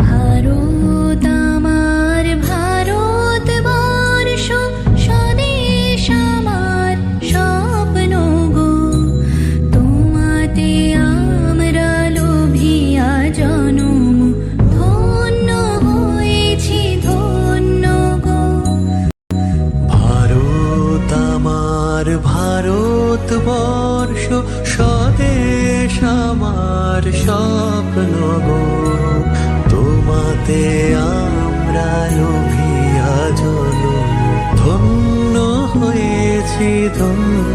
ভারত আমার ভারতবর্ষ, স্বদেশ আমার স্বপ্ন গো। তোমাতে আমরা লোভিয়া জনম, ধন্য হয়েছি ধন্য গো। ভারত আমার ভারতবর্ষ, স্বদেশ আমার স্বপ্ন গো। তোমাতে আমরা লোভিয়া জনম, ধন্য হয়েছি ধন্য